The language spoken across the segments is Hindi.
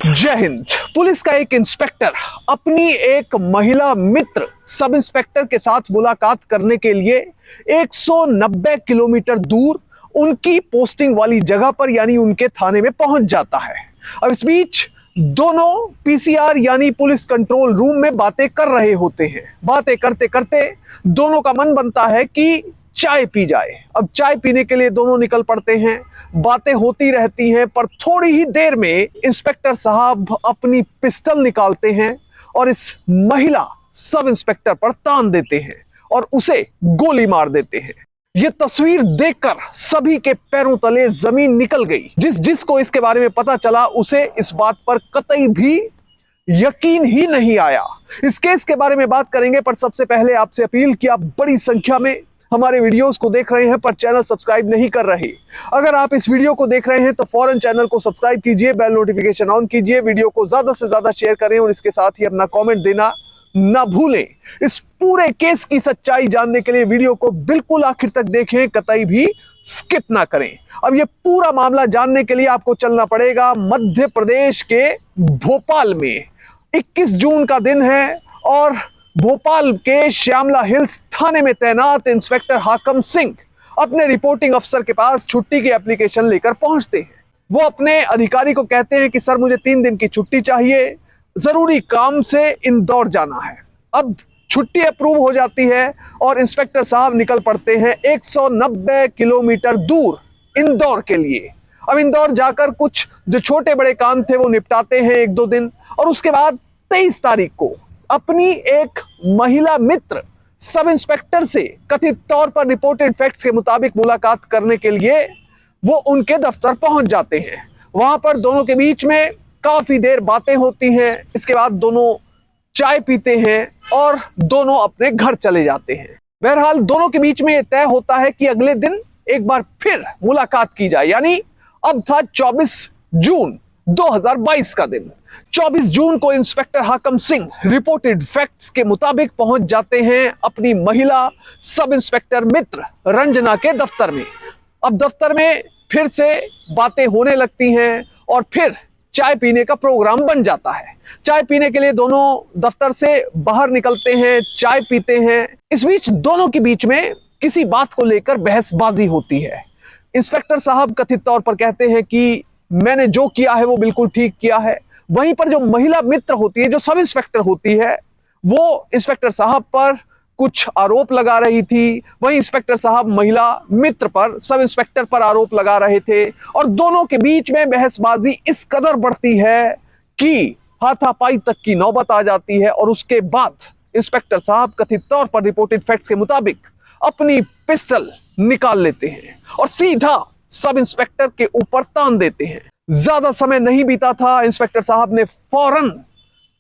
जय हिंद। पुलिस का एक इंस्पेक्टर अपनी एक महिला मित्र सब इंस्पेक्टर के साथ मुलाकात करने के लिए 190 किलोमीटर दूर उनकी पोस्टिंग वाली जगह पर यानी उनके थाने में पहुंच जाता है। अब इस बीच दोनों पीसीआर यानी पुलिस कंट्रोल रूम में बातें कर रहे होते हैं। बातें करते करते दोनों का मन बनता है कि चाय पी जाए। अब चाय पीने के लिए दोनों निकल पड़ते हैं। बातें होती रहती हैं, पर थोड़ी ही देर में इंस्पेक्टर साहब अपनी पिस्टल निकालते हैं और इस महिला सब इंस्पेक्टर पर तान देते हैं और उसे गोली मार देते हैं। यह तस्वीर देखकर सभी के पैरों तले जमीन निकल गई। जिसको इसके बारे में पता चला उसे इस बात पर कतई भी यकीन ही नहीं आया। इस केस के बारे में बात करेंगे, पर सबसे पहले आपसे अपील कि आप बड़ी संख्या में हमारे वीडियोस को देख रहे हैं पर चैनल सब्सक्राइब नहीं कर रहे। अगर आप इस वीडियो को देख रहे हैं तो फौरन चैनल को सब्सक्राइब कीजिए, बेल नोटिफिकेशन ऑन कीजिए, वीडियो को ज्यादा से ज्यादा शेयर करें और इसके साथ ही अपना कमेंट देना ना भूलें। इस पूरे केस की सच्चाई जानने के लिए वीडियो को बिल्कुल आखिर तक देखें, कतई भी स्किप ना करें। अब यह पूरा मामला जानने के लिए आपको चलना पड़ेगा मध्य प्रदेश के भोपाल में। 21 जून का दिन है और भोपाल के श्यामला हिल्स थाने में तैनात इंस्पेक्टर हाकम सिंह अपने रिपोर्टिंग अफसर के पास छुट्टी की एप्लीकेशन लेकर पहुंचते हैं। वो अपने अधिकारी को कहते हैं कि सर मुझे 3 दिन की छुट्टी चाहिए, जरूरी काम से इंदौर जाना है। अब छुट्टी अप्रूव हो जाती है और इंस्पेक्टर साहब निकल पड़ते हैं 190 किलोमीटर दूर इंदौर के लिए। अब इंदौर जाकर कुछ जो छोटे बड़े काम थे वो निपटाते हैं 1-2 दिन, और उसके बाद 23 तारीख को अपनी एक महिला मित्र सब इंस्पेक्टर से कथित तौर पर रिपोर्टेड फैक्ट्स के मुताबिक मुलाकात करने के लिए वो उनके दफ्तर पहुंच जाते हैं। वहां पर दोनों के बीच में काफी देर बातें होती हैं। इसके बाद दोनों चाय पीते हैं और दोनों अपने घर चले जाते हैं। बहरहाल दोनों के बीच में यह तय होता है कि अगले दिन एक बार फिर मुलाकात की जाए। यानी अब था 24 जून 2022 का दिन। 24 जून को इंस्पेक्टर हाकम सिंह रिपोर्टेड फैक्ट्स के मुताबिक पहुंच जाते हैं अपनी महिला सब इंस्पेक्टर मित्र रंजना के दफ्तर में। अब दफ्तर में फिर से बातें होने लगती हैं और फिर चाय पीने का प्रोग्राम बन जाता है। चाय पीने के लिए दोनों दफ्तर से बाहर निकलते हैं, चाय पीते हैं। इस बीच दोनों के बीच में किसी बात को लेकर बहसबाजी होती है। इंस्पेक्टर साहब कथित तौर पर कहते हैं कि मैंने जो किया है वो बिल्कुल ठीक किया है। वहीं पर जो महिला मित्र होती है, जो सब इंस्पेक्टर होती है, वो इंस्पेक्टर साहब पर कुछ आरोप लगा रही थी। वहीं इंस्पेक्टर साहब महिला मित्र पर, सब इंस्पेक्टर पर आरोप लगा रहे थे और दोनों के बीच में बहसबाजी इस कदर बढ़ती है कि हाथापाई तक की नौबत आ जाती है। और उसके बाद इंस्पेक्टर साहब कथित तौर पर रिपोर्टेड फैक्ट्स के मुताबिक अपनी पिस्टल निकाल लेते हैं और सीधा सब इंस्पेक्टर के ऊपर तान देते हैं। ज्यादा समय नहीं बीता था, इंस्पेक्टर साहब ने फौरन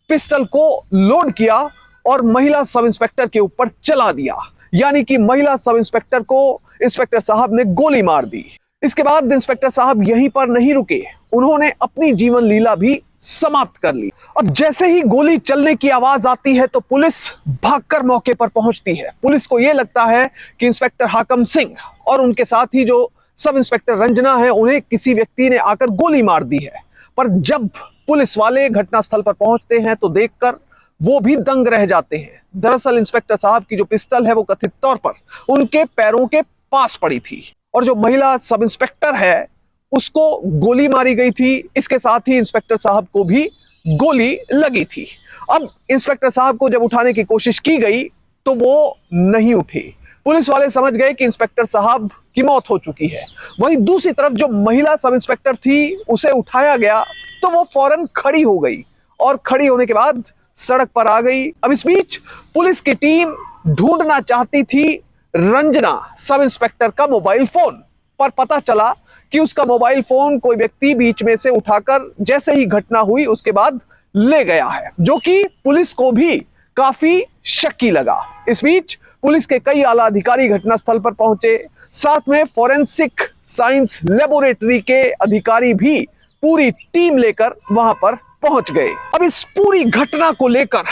पिस्टल को लोड किया और महिला सब इंस्पेक्टर के ऊपर चला दिया। यानी कि महिला सब इंस्पेक्टर को इंस्पेक्टर साहब ने गोली मार दी। इसके बाद इंस्पेक्टर साहब यहीं पर नहीं रुके, उन्होंने अपनी जीवन लीला भी समाप्त कर ली। अब जैसे ही गोली चलने की आवाज आती है तो पुलिस भागकर मौके पर पहुंचती है। पुलिस को यह लगता है कि इंस्पेक्टर हाकम सिंह और उनके साथ ही जो सब इंस्पेक्टर रंजना है उन्हें किसी व्यक्ति ने आकर गोली मार दी है। पर जब पुलिस वाले घटनास्थल पर पहुंचते हैं तो देखकर वो भी दंग रह जाते हैं। दरअसल इंस्पेक्टर साहब की जो पिस्टल है वो कथित तौर पर उनके पैरों के पास पड़ी थी और जो महिला सब इंस्पेक्टर है उसको गोली मारी गई थी। इसके साथ ही इंस्पेक्टर साहब को भी गोली लगी थी। अब इंस्पेक्टर साहब को जब उठाने की कोशिश की गई तो वो नहीं उठे। पुलिस वाले समझ गए कि इंस्पेक्टर साहब की मौत हो चुकी है। वहीं दूसरी तरफ जो महिला सब इंस्पेक्टर थी उसे उठाया गया तो वो फौरन खड़ी हो गई और खड़ी होने के बाद सड़क पर आ गई। अब इस बीच पुलिस की टीम ढूंढना चाहती थी रंजना सब इंस्पेक्टर का मोबाइल फोन, पर पता चला कि उसका मोबाइल फोन कोई व्यक्ति बीच में से उठाकर जैसे ही घटना हुई उसके बाद ले गया है, जो कि पुलिस को भी काफी शक्की लगा। इस बीच पुलिस के कई आला अधिकारी घटनास्थल पर पहुंचे, साथ में फोरेंसिक साइंस लेबोरेटरी के अधिकारी भी पूरी टीम लेकर वहां पर पहुंच गए। अब इस पूरी घटना को लेकर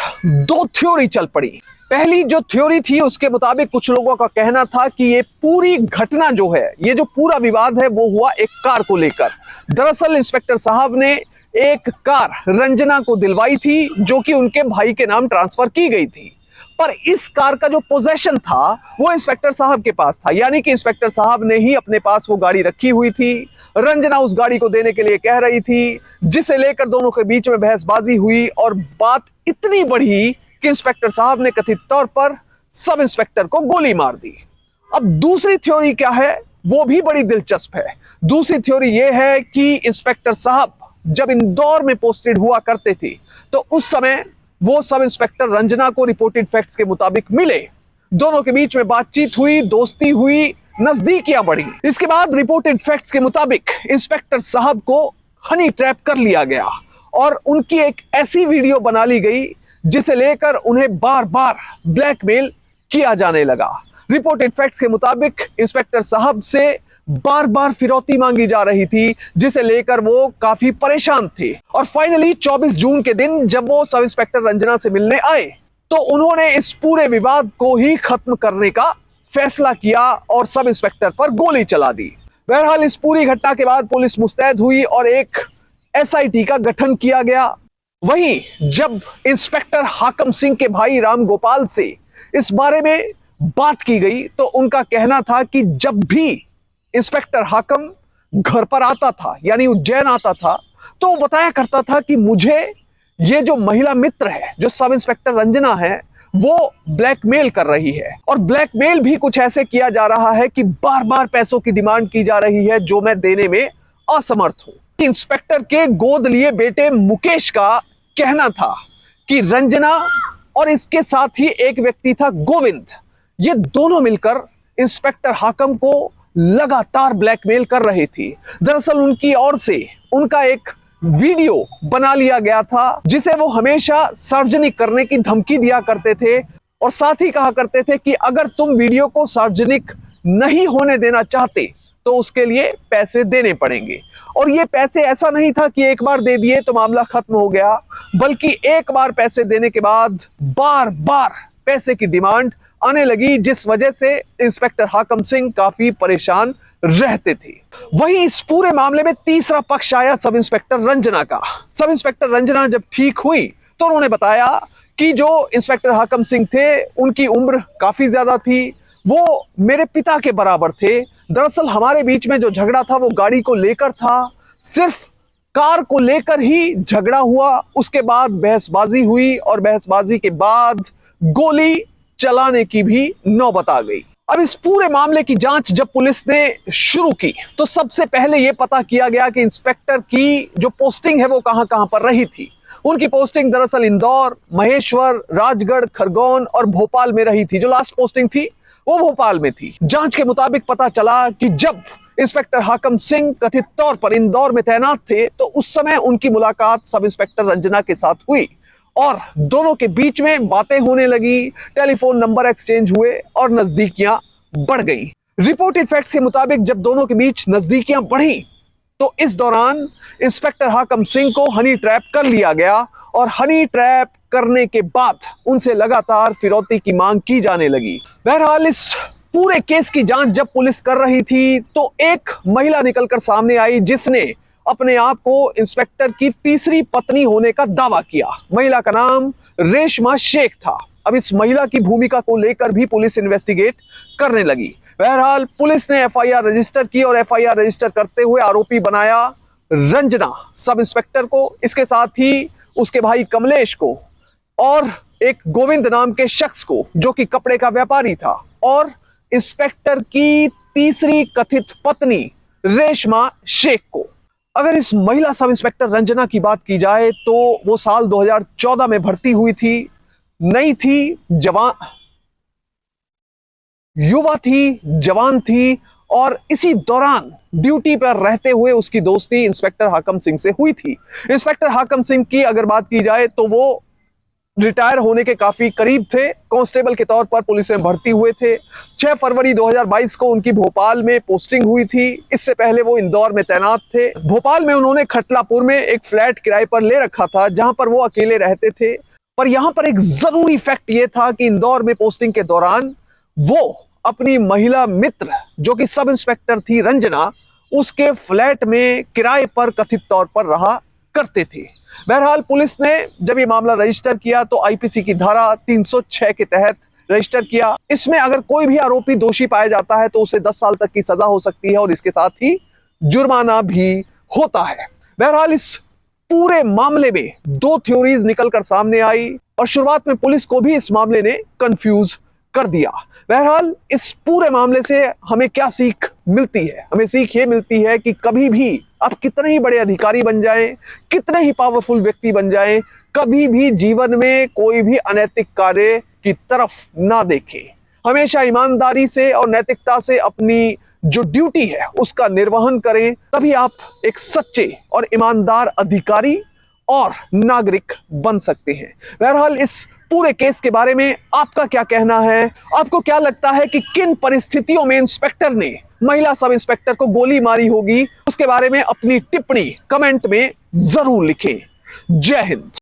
2 थ्योरी चल पड़ी। पहली जो थ्योरी थी उसके मुताबिक कुछ लोगों का कहना था कि ये पूरी घटना जो है, ये जो पूरा विवाद है वो हुआ एक कार को लेकर। दरअसल इंस्पेक्टर साहब ने एक कार रंजना को दिलवाई थी, जो कि उनके भाई के नाम ट्रांसफर की गई थी। पर इस कार का जो पोजेशन था वो इंस्पेक्टर साहब के पास था, यानी कि इंस्पेक्टर साहब ने ही अपने पास वो गाड़ी रखी हुई थी। रंजना उस गाड़ी को देने के लिए कह रही थी, जिसे लेकर दोनों के बीच में बहसबाजी हुई और बात इतनी बढ़ी कि इंस्पेक्टर साहब ने कथित तौर पर सब इंस्पेक्टर को गोली मार दी। अब दूसरी थ्योरी क्या है, वो भी बड़ी दिलचस्प है। दूसरी थ्योरी ये है कि इंस्पेक्टर साहब जब इंदौर में पोस्टेड हुआ करते थे तो उस समय वो सब इंस्पेक्टर रंजना को रिपोर्टेड फैक्ट्स के मुताबिक मिले। दोनों के बीच में बातचीत हुई, दोस्ती हुई, नजदीकियां बढ़ी। इसके बाद रिपोर्टेड फैक्ट्स के मुताबिक इंस्पेक्टर साहब को हनी ट्रैप कर लिया गया और उनकी एक ऐसी वीडियो बना ली गई जिसे लेकर उन्हें बार बार ब्लैकमेल किया जाने लगा। रिपोर्टेड फैक्ट्स के मुताबिक इंस्पेक्टर साहब से बार बार फिरौती मांगी जा रही थी, जिसे लेकर वो काफी परेशान थे। और फाइनली 24 जून के दिन जब वो सब इंस्पेक्टर रंजना से मिलने आए तो उन्होंने इस पूरे विवाद को ही खत्म करने का फैसला किया और सब इंस्पेक्टर पर गोली चला दी। बहरहाल इस पूरी घटना के बाद पुलिस मुस्तैद हुई और एक एसआईटी का गठन किया गया। वहीं जब इंस्पेक्टर हाकम सिंह के भाई राम गोपाल से इस बारे में बात की गई तो उनका कहना था कि जब भी इंस्पेक्टर हाकम घर पर आता था, यानी उज्जैन आता था, तो वो बताया करता था कि मुझे ये जो महिला मित्र है, जो सब इंस्पेक्टर रंजना है, वो ब्लैकमेल कर रही है। और ब्लैकमेल भी कुछ ऐसे किया जा रहा है कि बार बार पैसों की डिमांड की जा रही है जो मैं देने में असमर्थ हूं। इंस्पेक्टर के गोद लिए बेटे मुकेश का कहना था कि रंजना और इसके साथ ही एक व्यक्ति था गोविंद, ये दोनों मिलकर इंस्पेक्टर हाकम को लगातार ब्लैकमेल कर रही थी। दरअसल उनकी ओर से उनका एक वीडियो बना लिया गया था जिसे वो हमेशा सार्वजनिक करने की धमकी दिया करते थे और साथ ही कहा करते थे कि अगर तुम वीडियो को सार्वजनिक नहीं होने देना चाहते तो उसके लिए पैसे देने पड़ेंगे। और ये पैसे ऐसा नहीं था कि एक बार दे दिए तो मामला खत्म हो गया, बल्कि एक बार पैसे देने के बाद बार बार पैसे की डिमांड आने लगी, जिस वजह से इंस्पेक्टर हाकम सिंह काफी परेशान रहते थे। वहीं इस पूरे मामले में तीसरा पक्ष आया सब इंस्पेक्टर रंजना का। सब इंस्पेक्टर रंजना जब ठीक हुई तो उन्होंने बताया कि जो इंस्पेक्टर हाकम सिंह थे उनकी उम्र काफी ज्यादा थी, वो मेरे पिता के बराबर थे। दरअसल हमारे बीच में जो झगड़ा था वो गाड़ी को लेकर था, सिर्फ कार को लेकर ही झगड़ा हुआ। उसके बाद बहसबाजी हुई और बहसबाजी के बाद गोली चलाने की भी नौबत आ गई। अब इस पूरे मामले की जांच जब पुलिस ने शुरू की तो सबसे पहले यह पता किया गया कि इंस्पेक्टर की जो पोस्टिंग है वो कहां कहां पर रही थी। उनकी पोस्टिंग दरअसल इंदौर, महेश्वर, राजगढ़, खरगोन और भोपाल में रही थी। जो लास्ट पोस्टिंग थी वो भोपाल में थी। जांच के मुताबिक पता चला कि जब इंस्पेक्टर हाकम सिंह कथित तौर पर इंदौर में तैनात थे तो उस समय उनकी मुलाकात सब इंस्पेक्टर रंजना के साथ हुई और दोनों के बीच में बातें होने लगी, टेलीफोन नंबर एक्सचेंज हुए और नजदीकियां बढ़ गई। रिपोर्टेड फैक्ट्स के मुताबिक जब दोनों के बीच नजदीकियां बढ़ी तो इस दौरान इंस्पेक्टर हाकम सिंह को हनी ट्रैप कर लिया गया और हनी ट्रैप करने के बाद उनसे लगातार फिरौती की मांग की जाने लगी। बहरहाल इस पूरे केस की जांच जब पुलिस कर रही थी तो एक महिला निकलकर सामने आई जिसने अपने आप को इंस्पेक्टर की तीसरी पत्नी होने का दावा किया। महिला का नाम रेशमा शेख था। अब इस महिला की भूमिका को लेकर भी पुलिस इन्वेस्टिगेट करने लगी। बहरहाल पुलिस ने एफआईआर रजिस्टर की और एफआईआर रजिस्टर करते हुए आरोपी बनाया रंजना सब इंस्पेक्टर को, इसके साथ ही उसके भाई कमलेश को और एक गोविंद नाम के शख्स को जो कि कपड़े का व्यापारी था, और इंस्पेक्टर की तीसरी कथित पत्नी रेशमा शेख को। अगर इस महिला सब इंस्पेक्टर रंजना की बात की जाए तो वो साल 2014 में भर्ती हुई थी, नई थी, युवा थी, जवान थी और इसी दौरान ड्यूटी पर रहते हुए उसकी दोस्ती इंस्पेक्टर हाकम सिंह से हुई थी। इंस्पेक्टर हाकम सिंह की अगर बात की जाए तो वो रिटायर होने के काफी करीब थे, कांस्टेबल के तौर पर पुलिस में भर्ती हुए थे। 6 फरवरी 2022 को उनकी भोपाल में पोस्टिंग हुई थी। इससे पहले वो इंदौर में तैनात थे। भोपाल में उन्होंने खटलापुर में एक फ्लैट किराए पर ले रखा था जहां पर वो अकेले रहते थे। पर यहां पर एक जरूरी फैक्ट ये था कि इंदौर में पोस्टिंग के दौरान वो अपनी महिला मित्र जो कि सब इंस्पेक्टर थी रंजना, उसके फ्लैट में किराए पर कथित तौर पर रहा करते थे। बहरहाल पुलिस ने जब ये मामला रजिस्टर किया तो आईपीसी की धारा 306 के तहत रजिस्टर किया। इसमें अगर कोई भी आरोपी दोषी पाया जाता है तो उसे 10 साल तक की सजा हो सकती है और इसके साथ ही जुर्माना भी होता है। बहरहाल इस पूरे मामले में दो थ्योरीज निकलकर सामने आई और शुरुआत में पुलिस को भी इस मामले ने कंफ्यूज कर दिया। बहरहाल इस पूरे मामले से हमें क्या सीख मिलती है? हमें सीख ये मिलती है कि कभी भी आप कितने ही बड़े अधिकारी बन जाएं, कितने ही पावरफुल व्यक्ति बन जाएं, कभी भी जीवन में कोई भी अनैतिक कार्य की तरफ ना देखें। हमेशा ईमानदारी से और नैतिकता से अपनी जो ड्यूटी है उसका निर्वहन करें, तभी आप एक सच्चे और ईमानदार अधिकारी और नागरिक बन सकते हैं। बहरहाल इस पूरे केस के बारे में आपका क्या कहना है? आपको क्या लगता है कि किन परिस्थितियों में इंस्पेक्टर ने महिला सब इंस्पेक्टर को गोली मारी होगी? उसके बारे में अपनी टिप्पणी कमेंट में जरूर लिखें। जय हिंद।